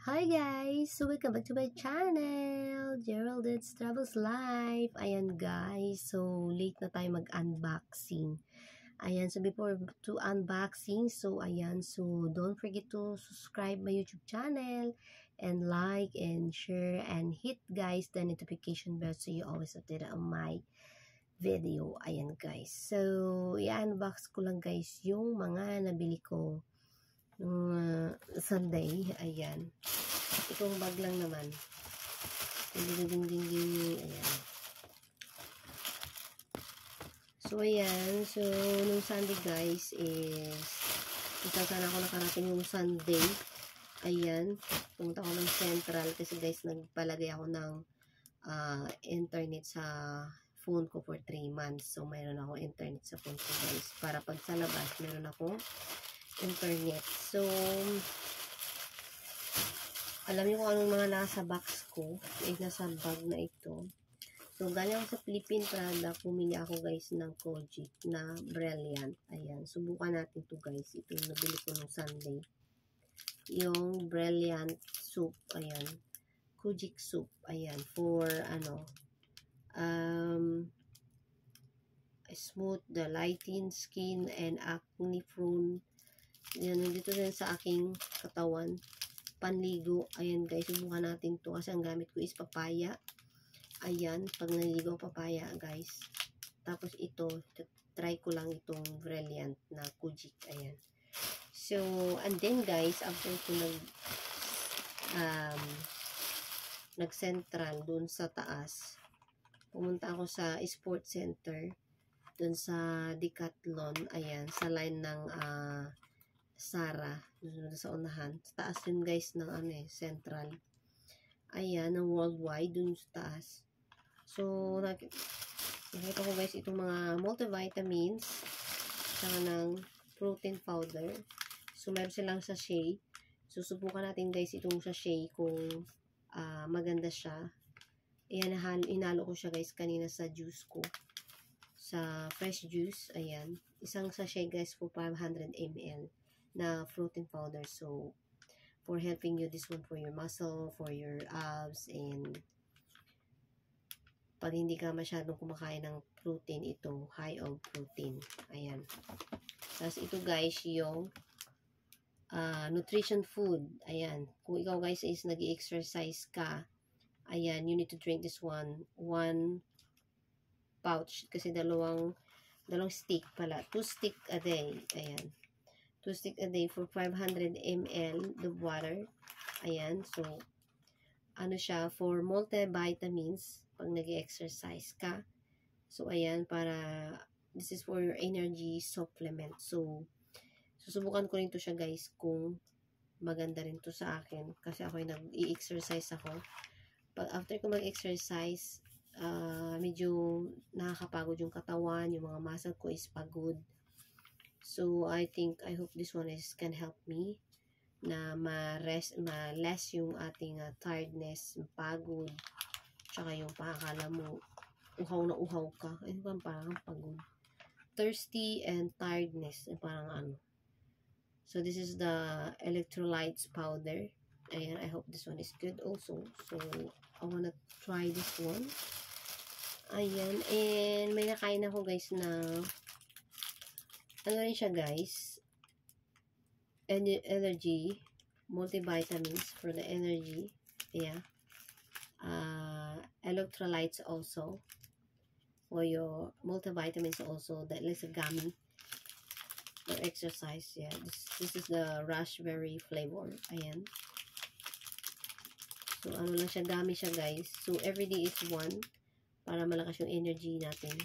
Hi guys! So welcome back to my channel, Geraldine's Travels Life. Ayan guys, so late na tayo mag-unboxing. Ayan, so before to unboxing, so ayan, so don't forget to subscribe my YouTube channel and like and share and hit guys the notification bell so you always updated on my video. Ayan guys, so i-unbox ko lang guys yung mga nabili ko nung Sunday. Ayan. Itong bag lang naman. Ding. Ayan. So, ayan. So, nung Sunday guys is sana ako nakarating yung Sunday. Ayan. Pumunta ako ng Central kasi guys nagpalagay ako ng internet sa phone ko for 3 months. So, mayroon ako internet sa phone ko guys. Para pag sa labas, mayroon ako internet. So, alam niyo kung anong mga nasa box ko, nasa bag na ito. So, galing ako sa Philippine product, pumili ako guys ng Kojic na Brilliant. Ayan, subukan natin to guys. Ito yung nabili ko nung Sunday. Yung Brilliant soup, ayan. Kojic soup, ayan. For, smooth the lighting skin and acne prone. Yan, nandito din sa aking katawan. Panligo. Ayan guys, subukan natin to kasi ang gamit ko is papaya. Ayan, pag naligo papaya guys. Tapos ito, try ko lang itong Brilliant na Kojic. Ayan. So, and then guys, after ko nag-central dun sa taas, pumunta ako sa sports center dun sa Decathlon. Ayan, sa line ng Sara, sa unahan. Sa taas yun guys ng Central. Ayan, ng Worldwide dun sa taas. So, nakita ko guys itong mga multivitamins saka ng protein powder. So, meron silang sachet. So, subukan natin guys itong sachet kung maganda siya. Ayan, inalo ko siya guys kanina sa juice ko. Sa fresh juice. Ayan. Isang sachet guys for 500 ml. Na protein powder. So, for helping you, this one for your muscle, for your abs, and pag hindi ka masyadong kumakain ng protein, ito, high of protein. Ayan. Tapos ito guys, yung nutrition food. Ayan. Kung ikaw guys is nag-exercise ka, ayan, you need to drink this one. 1 pouch. Kasi dalawang stick pala. 2 stick a day. Ayan. 2 stick a day for 500 ml of water. Ayan. So, ano siya, for multivitamins, pag nag-exercise ka. So, ayan, this is for your energy supplement. So, susubukan ko rin to siya guys, kung maganda rin to sa akin. Kasi ako nag-i-exercise ako. Pag after ko mag-exercise, medyo nakakapagod yung katawan, yung mga muscle ko is pagod. So, I hope this one can help me na ma-less yung ating tiredness, pagod, tsaka yung pakakala mo, uhaw na uhaw ka. Ay, parang pagod. Thirsty and tiredness. Parang So, this is the electrolytes powder. Ayan, I hope this one is good also. So, I wanna try this one. Ayan, and may nakain ako guys na ano rin siya guys, energy, multivitamins for the energy. Yeah. Electrolytes also for your multivitamins also. That is a gummy for exercise. Yeah. This is the raspberry flavor. Ayan. So, ano lang siya, gummy siya guys. So, everyday is 1 para malakas yung energy natin.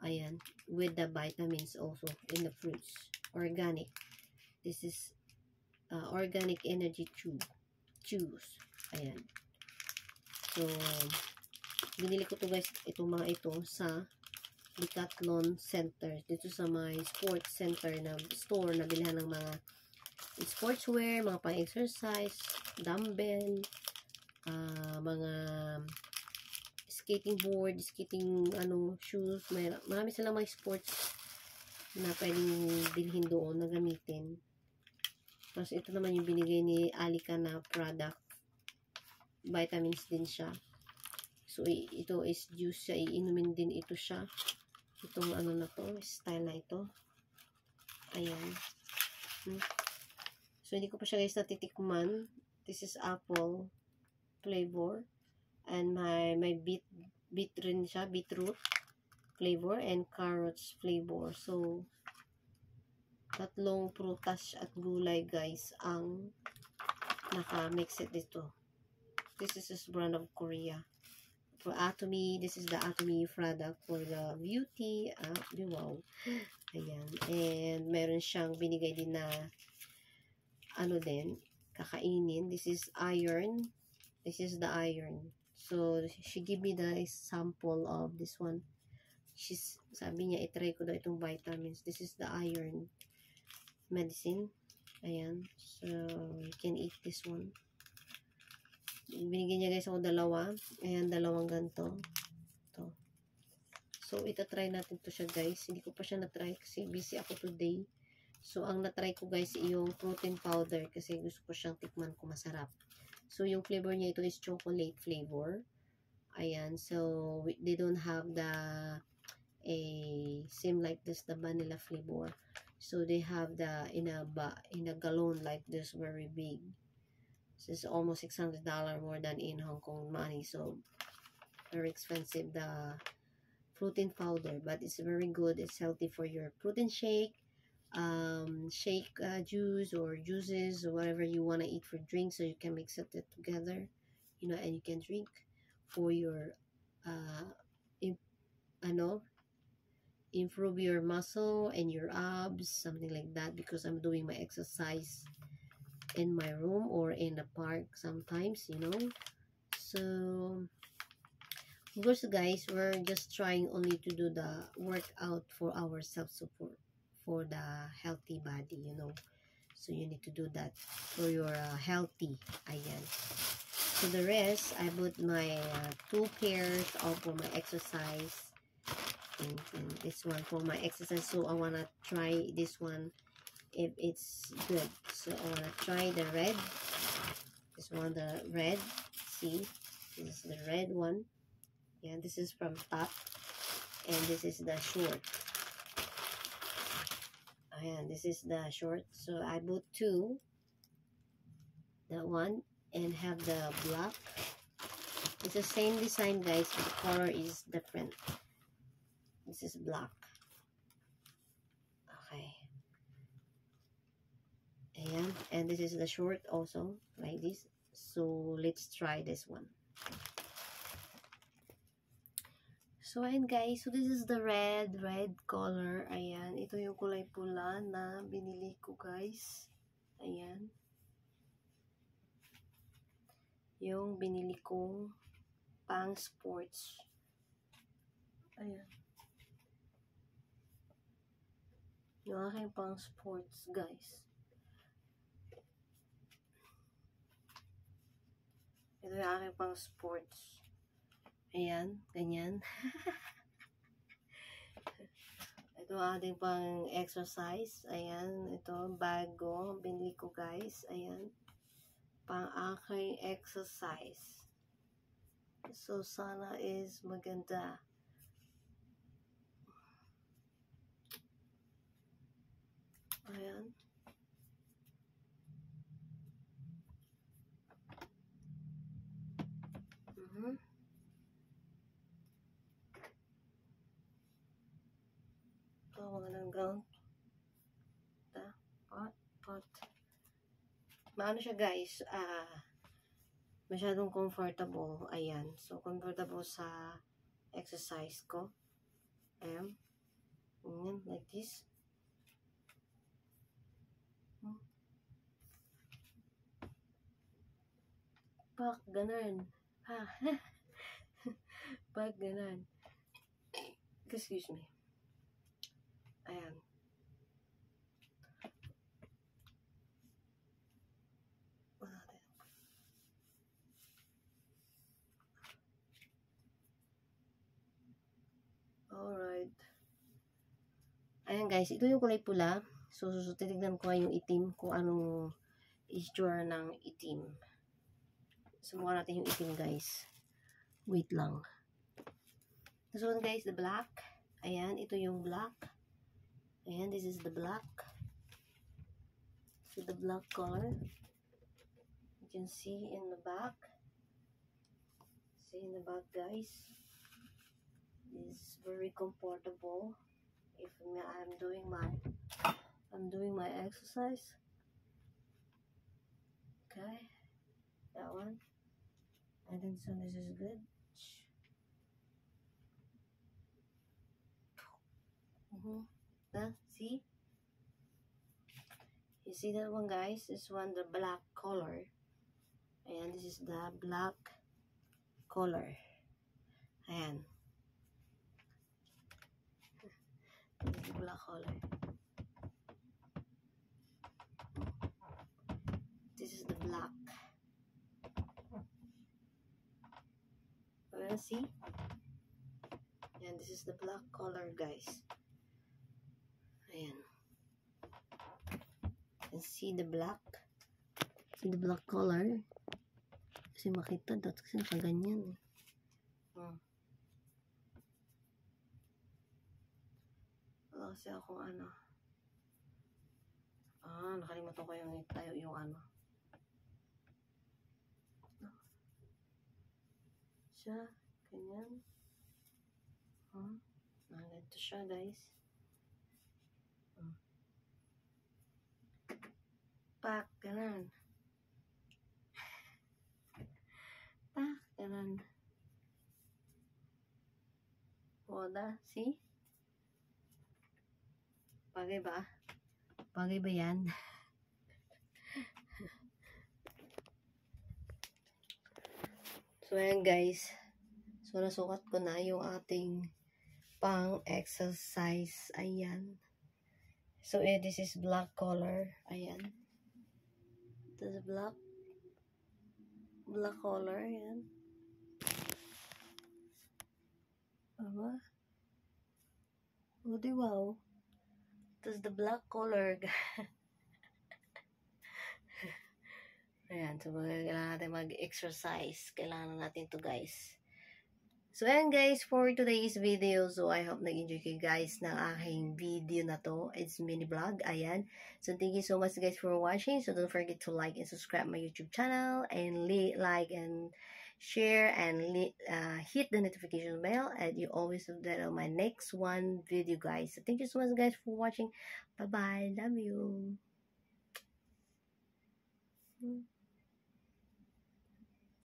Ayan. With the vitamins also in the fruits. Organic. This is organic energy juice. Ayan. So, binili ko to guys, itong mga ito sa Decathlon Center. Dito sa my sports center na store na bilhan ng mga sportswear, mga pang-exercise, dumbbell, mga skating board, skating shoes. Marami silang mga sports na pwedeng bilhin doon na gamitin. Tapos, ito naman yung binigay ni Alika na product. Vitamins din siya. So, ito is juice siya. Iinumin din ito siya. Itong ano na to, style na ito. Ayan. So, hindi ko pa siya guys natitikman. This is apple flavor. And may beet rin siya, beetroot flavor and carrots flavor. So, tatlong prutas at gulay guys ang naka-mix it dito. This is brand of Korea. For Atomy, this is the Atomy product for the beauty. Wow. Ayan. And meron siyang binigay din na ano din, kakainin. This is iron. This is the iron. So, she give me the sample of this one. Sabi niya, itry ko daw itong vitamins. This is the iron medicine. Ayan. So, you can eat this one. Binigyan niya guys ako dalawa. Ayan, dalawang ganito. Ito. So, itatry natin to siya guys. Hindi ko pa siya na-try kasi busy ako today. So, ang na-try ko guys yung protein powder kasi gusto ko siyang tikman kung masarap. So, yung flavor niya ito is chocolate flavor. Ayan. So, they don't have the same like this, the vanilla flavor. So, they have the in a gallon like this, very big. This is almost $600 more than in Hong Kong money. So, very expensive, the protein powder. But it's very good. It's healthy for your protein shake, juice or juices or whatever you want to eat for drinks. So, you can mix it together, you know, and you can drink for your, improve your muscle and your abs, something like that, because I'm doing my exercise in my room or in the park sometimes, you know. So, of course guys, we're just trying only to do the workout for our self-support, for the healthy body, you know. So, you need to do that for your healthy. Ayan. So, the rest, I bought my 2 pairs of for my exercise. And this one for my exercise. So I wanna try this one if it's good. So I wanna try the red. This one, the red. See, this is the red one. Yeah, this is from top, and this is the short. Ayan, this is the short. So I bought 2. That one and have the black. It's the same design guys, but the color is different. This is black. Okay. Ayan. And this is the short also. Like this. So, let's try this one. So, ayan guys. So, this is the red color. Ayan. Ito yung kulay pula na binili ko guys. Ayan. Yung binili kong pang sports. Ayan. Yung aking pang sports, guys. Ito yung aking pang sports. Ayan, ganyan. Ito ang ating pang exercise. Ayan, ito, bago. Binili ko, guys. Ayan. Pang aking exercise. So, sana is maganda. Ayan. Ito, mga langgang. Pot. Maano siya guys, masyadong comfortable. Ayan. So, comfortable sa exercise ko. Ayan. Ayan, like this. Pak, ganun. Ha. Pak, ganun. Excuse me. Ayan. Alright. Ayan guys, ito yung kulay pula. So, titignan ko yung itim kung anong itsura ng itim. Subukan natin yung itim, guys. Wait lang. This one, guys, the black. Ayan, ito yung black. Ayan, this is the black. So, the black color. You can see in the back. See in the back, guys. This is very comfortable. If I'm doing my exercise. Okay, that one. I think so. This is good. See? You see that one, guys? This one, the black color. And this is the black color. Ayan. This is the black color. This is the black. See? And this is the black color, guys. Ayan. And see the black? See the black color? Kasi makita dito kasi nakaganyan. Wala kasi akong ano. Nakalimutan ko yung tayo yung ano. Siya, ganyan. Ganito siya, guys. Pak, ganun. Pak, ganun. Oda, see? Bagay ba? Bagay ba yan? So, ayan, guys. So, nasukat ko na yung ating pang-exercise. Ayan. So, this is black color. Ayan. This is black color. Ayan. Aba? Oh, di wow. This is the black color. Ayan. So, kailangan natin mag-exercise. Kailangan natin to, guys. So, ayan guys, for today's video. So, I hope nag-enjoy kayo guys ng aking video na to. It's mini vlog. Ayan. So, thank you so much guys for watching. So, don't forget to like and subscribe my YouTube channel. And like and share and hit the notification bell. And you always do that on my next one video guys. So, thank you so much guys for watching. Bye-bye. Love you.